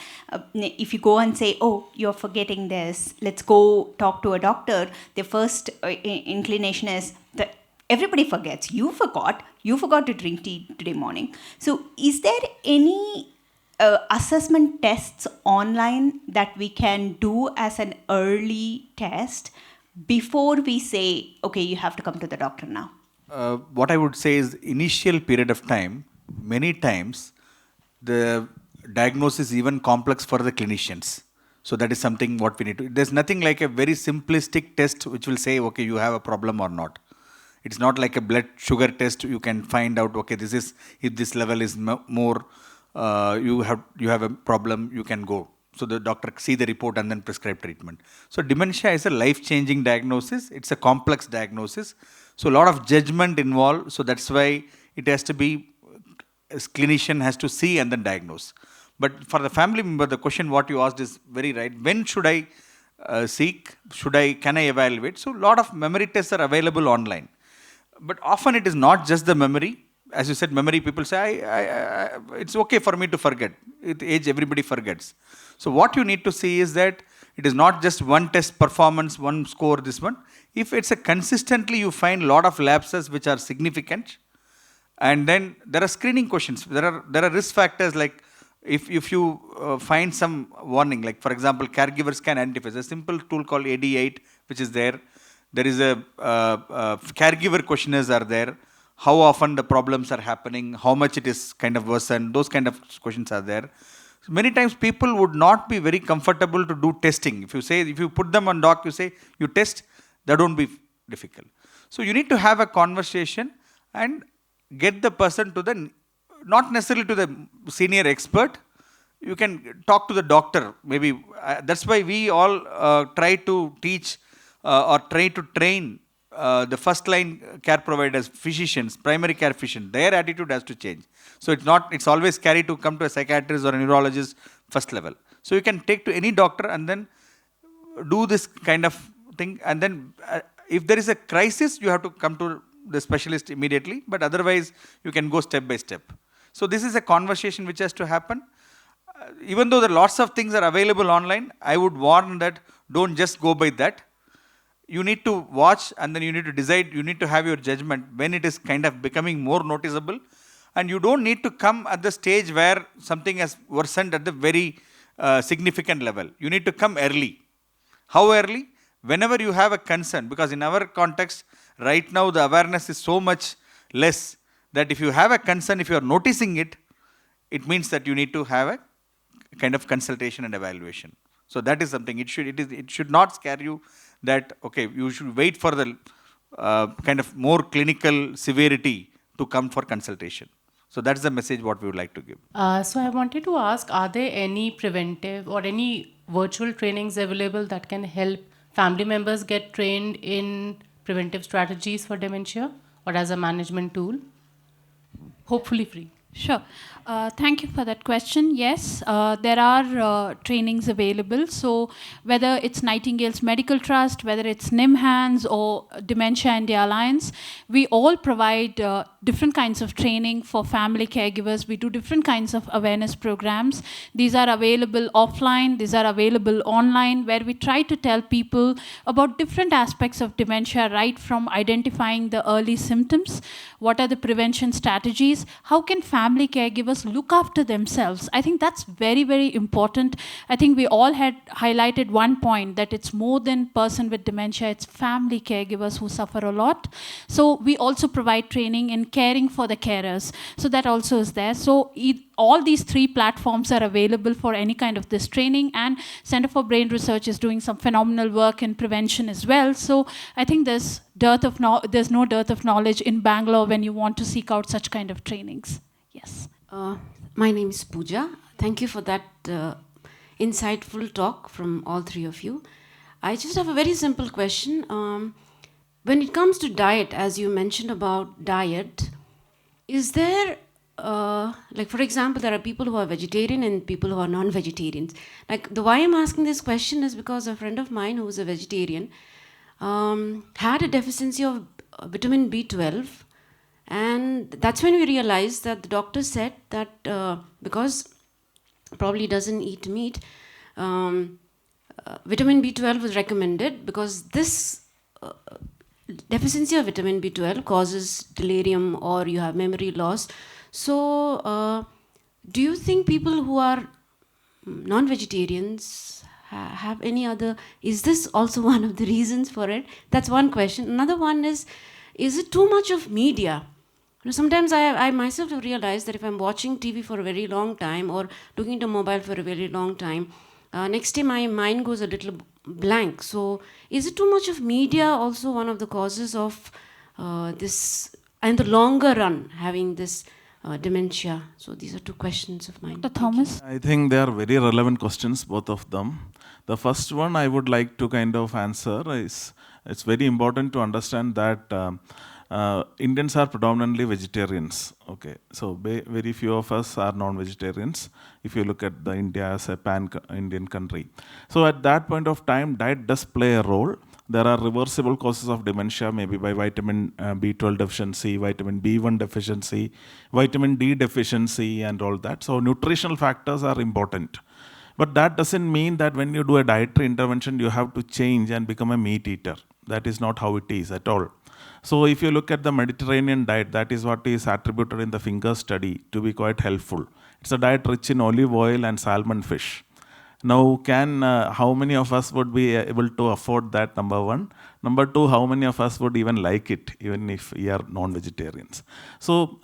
If you go and say, oh, you're forgetting this, let's go talk to a doctor, the first inclination is that everybody forgets. You forgot to drink tea today morning. So is there any assessment tests online that we can do as an early test before we say, okay, you have to come to the doctor now? What I would say is initial period of time, many times the diagnosis is even complex for the clinicians. So that is something what we need to. There's nothing like a very simplistic test which will say, okay, you have a problem or not. It's not like a blood sugar test. You can find out, okay, this is, if this level is more, you have a problem, you can go. So the doctor see the report and then prescribe treatment. So dementia is a life-changing diagnosis. It's a complex diagnosis. So a lot of judgment involved. So that's why it has to be, as clinician has to see and then diagnose. But for the family member, the question what you asked is very right. When should I seek? Can I evaluate? So a lot of memory tests are available online. But often it is not just the memory. As you said, memory, people say, it's okay for me to forget. At age, everybody forgets. So what you need to see is that it is not just one test performance, one score, this one. If it's a consistently, you find a lot of lapses which are significant. And then there are screening questions. There are risk factors like if you find some warning, like for example, caregivers can identify. There's a simple tool called AD8, which is there. There is a caregiver questionnaires are there. How often the problems are happening, how much it is kind of worsened, those kind of questions are there. So many times people would not be very comfortable to do testing. If you put them on doc, you say, you test, that won't be difficult. So you need to have a conversation and get the person to not necessarily to the senior expert. You can talk to the doctor. Maybe that's why we all try to teach or try to train the first line care providers, physicians, primary care physicians, their attitude has to change. So it's always scary to come to a psychiatrist or a neurologist first level. So you can take to any doctor and then do this kind of thing, and then if there is a crisis, you have to come to the specialist immediately, but otherwise you can go step by step. So this is a conversation which has to happen. Even though there are lots of things are available online, I would warn that don't just go by that. You need to watch, and then you need to decide, you need to have your judgment when it is kind of becoming more noticeable, and you don't need to come at the stage where something has worsened at the very significant level. You need to come early. How early? Whenever you have a concern, because in our context, right now the awareness is so much less that if you have a concern, if you are noticing it, it means that you need to have a kind of consultation and evaluation. So that is something, it should not scare you that, okay, you should wait for the kind of more clinical severity to come for consultation. So that's the message what we would like to give. So I wanted to ask, are there any preventive or any virtual trainings available that can help family members get trained in preventive strategies for dementia or as a management tool? Hopefully free. Sure. Thank you for that question. Yes, there are trainings available. So whether it's Nightingale's Medical Trust, whether it's NIMHANS or Dementia India Alliance, we all provide different kinds of training for family caregivers. We do different kinds of awareness programs. These are available offline, these are available online, where we try to tell people about different aspects of dementia, right from identifying the early symptoms, what are the prevention strategies, how can family caregivers look after themselves. I think that's very, very important. I think we all had highlighted one point, that it's more than person with dementia, it's family caregivers who suffer a lot. So we also provide training in caring for the carers. So that also is there. So all these three platforms are available for any kind of this training, and Center for Brain Research is doing some phenomenal work in prevention as well. So I think there's no dearth of knowledge in Bangalore when you want to seek out such kind of trainings. Yes. My name is Pooja. Thank you for that insightful talk from all three of you. I just have a very simple question. When it comes to diet, as you mentioned about diet, is there, like for example, there are people who are vegetarian and people who are non-vegetarians. Like why I'm asking this question is because a friend of mine who is a vegetarian had a deficiency of vitamin B12. And that's when we realized that the doctor said that because probably doesn't eat meat, vitamin B12 was recommended because this deficiency of vitamin B12 causes delirium or you have memory loss. So do you think people who are non-vegetarians have any other, is this also one of the reasons for it? That's one question. Another one is it too much of media? Sometimes I myself have realized that if I'm watching TV for a very long time or looking at a mobile for a very long time, next day my mind goes a little blank. So is it too much of media also one of the causes of this, and the longer run, having this dementia? So these are two questions of mine. Dr. Thomas? I think they are very relevant questions, both of them. The first one I would like to kind of answer is, it's very important to understand that Indians are predominantly vegetarians. Okay, so very few of us are non-vegetarians if you look at the India as a pan-Indian country. So at that point of time, diet does play a role. There are reversible causes of dementia, maybe by vitamin B12 deficiency, vitamin B1 deficiency, vitamin D deficiency and all that. So nutritional factors are important. But that doesn't mean that when you do a dietary intervention, you have to change and become a meat eater. That is not how it is at all. So if you look at the Mediterranean diet, that is what is attributed in the Finger study to be quite helpful. It's a diet rich in olive oil and salmon fish. Now, how many of us would be able to afford that, number one? Number two, how many of us would even like it, even if we are non-vegetarians? So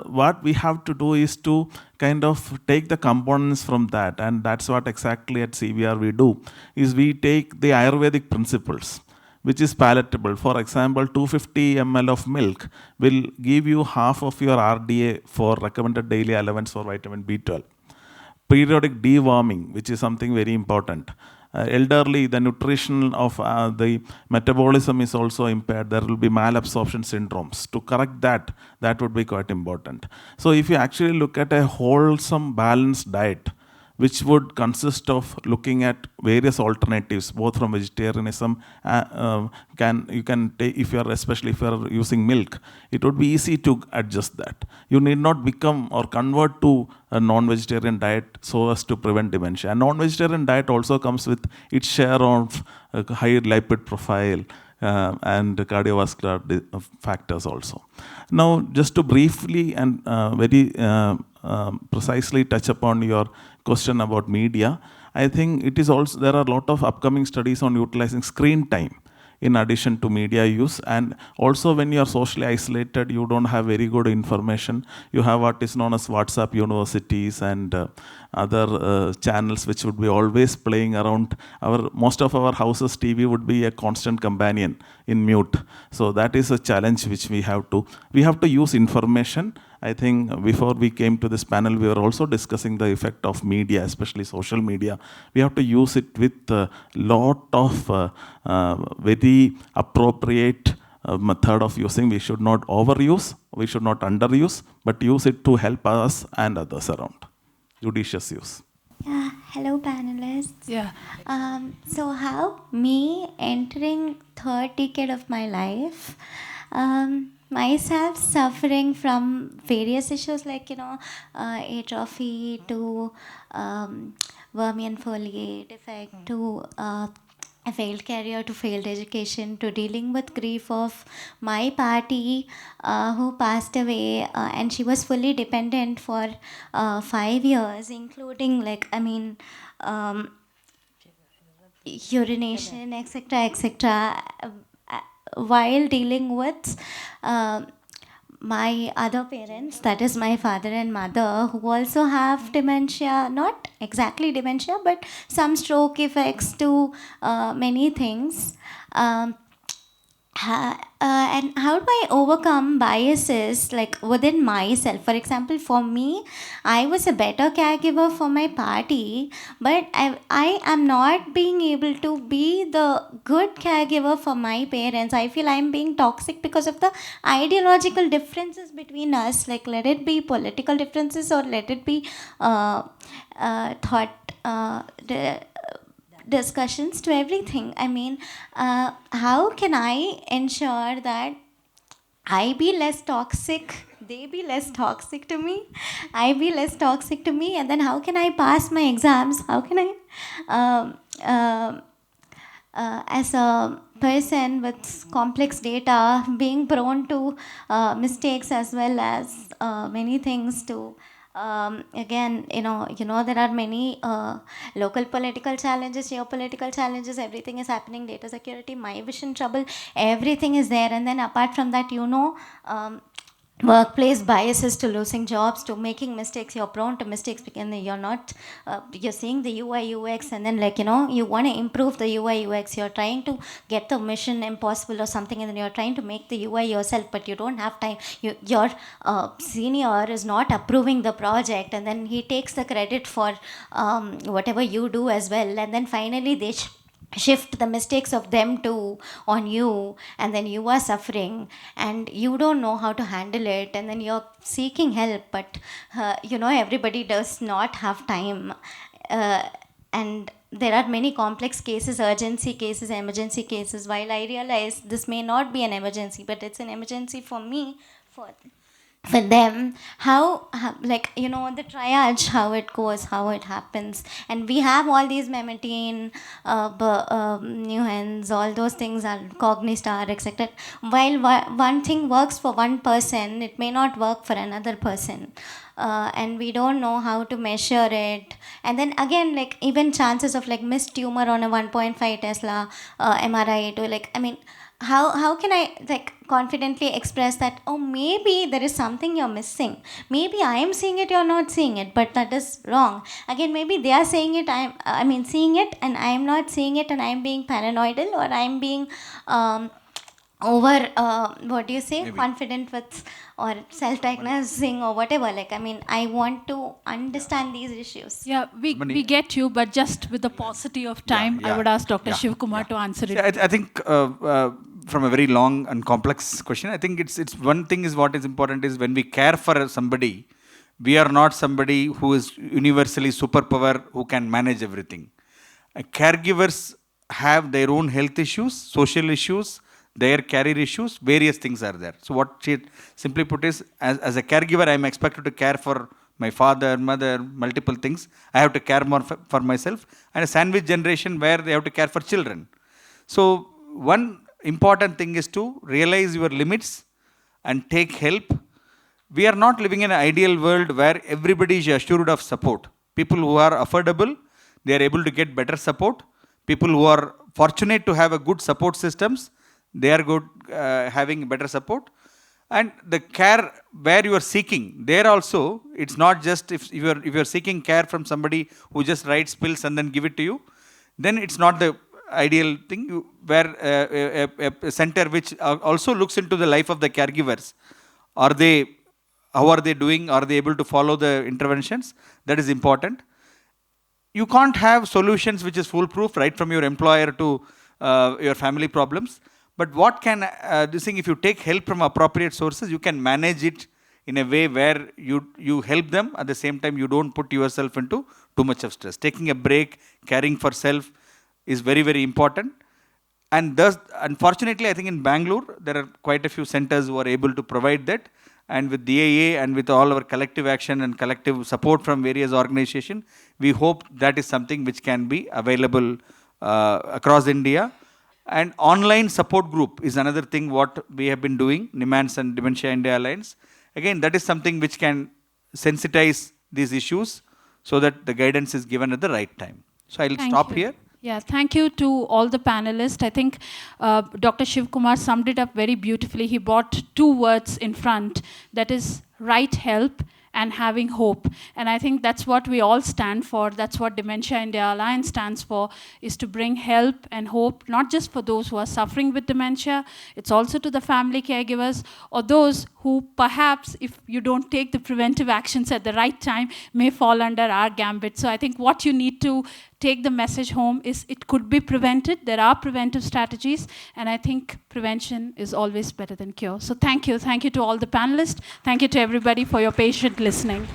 what we have to do is to kind of take the components from that, and that's what exactly at CBR we do, is we take the Ayurvedic principles, which is palatable. For example, 250 ml of milk will give you half of your RDA for recommended daily allowance for vitamin B12. Periodic deworming, which is something very important. elderly, the nutrition of the metabolism is also impaired. There will be malabsorption syndromes. To correct that, that would be quite important. So if you actually look at a wholesome, balanced diet, which would consist of looking at various alternatives, both from vegetarianism, you can take, especially if you are using milk, it would be easy to adjust that. You need not become or convert to a non-vegetarian diet so as to prevent dementia. A non-vegetarian diet also comes with its share of high lipid profile, and cardiovascular factors also. Now, just to briefly and very precisely touch upon your question about media, I think it is also, there are a lot of upcoming studies on utilizing screen time in addition to media use. And also when you are socially isolated, you don't have very good information. You have what is known as WhatsApp universities and other channels which would be always playing around. Most of our houses' TV would be a constant companion in mute. So that is a challenge which we have to use information. I think before we came to this panel, we were also discussing the effect of media, especially social media. We have to use it with a lot of very appropriate method of using. We should not overuse, we should not underuse, but use it to help us and others around. Judicious use. Yeah, hello panelists. Yeah. So how me entering third decade of my life, myself suffering from various issues like, atrophy to vermian foliate defect to a failed career to failed education to dealing with grief of my party who passed away and she was fully dependent for 5 years, including urination, etc. While dealing with my other parents, that is my father and mother, who also have dementia, not exactly dementia, but some stroke effects to many things. And how do I overcome biases like within myself? For example, for me, I was a better caregiver for my party, but I am not being able to be the good caregiver for my parents. I feel I'm being toxic because of the ideological differences between us. Like, let it be political differences or let it be discussions to everything. I mean, how can I ensure that I be less toxic, they be less toxic to me, I be less toxic to me, and then how can I pass my exams? How can I, as a person with complex data, being prone to mistakes as well as many things to again, there are many local political challenges, geopolitical challenges, everything is happening, data security, my vision trouble, everything is there. And then apart from that, workplace biases to losing jobs to making mistakes, you're prone to mistakes because you're not, you're seeing the UI UX and then you want to improve the UI UX, you're trying to get the mission impossible or something and then you're trying to make the UI yourself but you don't have time, your senior is not approving the project and then he takes the credit for whatever you do as well, and then finally they shift the mistakes of them too on you, and then you are suffering and you don't know how to handle it, and then you're seeking help but everybody does not have time, and there are many complex cases, urgency cases, emergency cases. While I realize this may not be an emergency but it's an emergency for me, for them, how the triage, how it goes, how it happens. And we have all these Memantine, NIMHANS, all those things are Cognistar, etc. While one thing works for one person, it may not work for another person. And we don't know how to measure it. And then again, even chances of missed tumor on a 1.5 Tesla MRI to how can I confidently express that, oh, maybe there is something you're missing. Maybe I am seeing it, you're not seeing it, but that is wrong. Again, maybe they are saying it, seeing it, and I am not seeing it, and I am being paranoidal, or I am being over what do you say, confident with or self-diagnosing or whatever. Like, I mean, I want to understand these issues. Yeah, we get you, but just with the paucity of time, I would ask Dr. Shiv Kumar to answer it. I think from a very long and complex question, I think it's one thing is what is important is when we care for somebody, we are not somebody who is universally superpower who can manage everything. Caregivers have their own health issues, social issues, their career issues, various things are there. So what she simply put is, as a caregiver, I am expected to care for my father, mother, multiple things. I have to care more for myself. And a sandwich generation where they have to care for children. So one important thing is to realize your limits and take help. We are not living in an ideal world where everybody is assured of support. People who are affordable, they are able to get better support. People who are fortunate to have a good support systems, they are good having better support. And the care where you are seeking, there also, it's not just if you are seeking care from somebody who just writes pills and then give it to you, then it's not the ideal thing. Where a center which also looks into the life of the caregivers, how are they doing? Are they able to follow the interventions? That is important. You can't have solutions which is foolproof, right from your employer to your family problems. But what can this thing, if you take help from appropriate sources, you can manage it in a way where you help them. At the same time, you don't put yourself into too much of stress. Taking a break, caring for self is very, very important. And thus, unfortunately, I think in Bangalore, there are quite a few centers who are able to provide that. And with DAA and with all our collective action and collective support from various organizations, we hope that is something which can be available across India. And online support group is another thing what we have been doing, NIMHANS and Dementia India Alliance. Again, that is something which can sensitize these issues so that the guidance is given at the right time. So I'll stop here. Yeah, thank you to all the panelists. I think Dr. Shiv Kumar summed it up very beautifully. He brought two words in front, that is right help and having hope. And I think that's what we all stand for. That's what Dementia India Alliance stands for, is to bring help and hope, not just for those who are suffering with dementia, it's also to the family caregivers or those who perhaps, if you don't take the preventive actions at the right time, may fall under our gambit. So I think what you need to take the message home is it could be prevented. There are preventive strategies, and I think prevention is always better than cure. So thank you. Thank you to all the panelists. Thank you to everybody for your patient listening.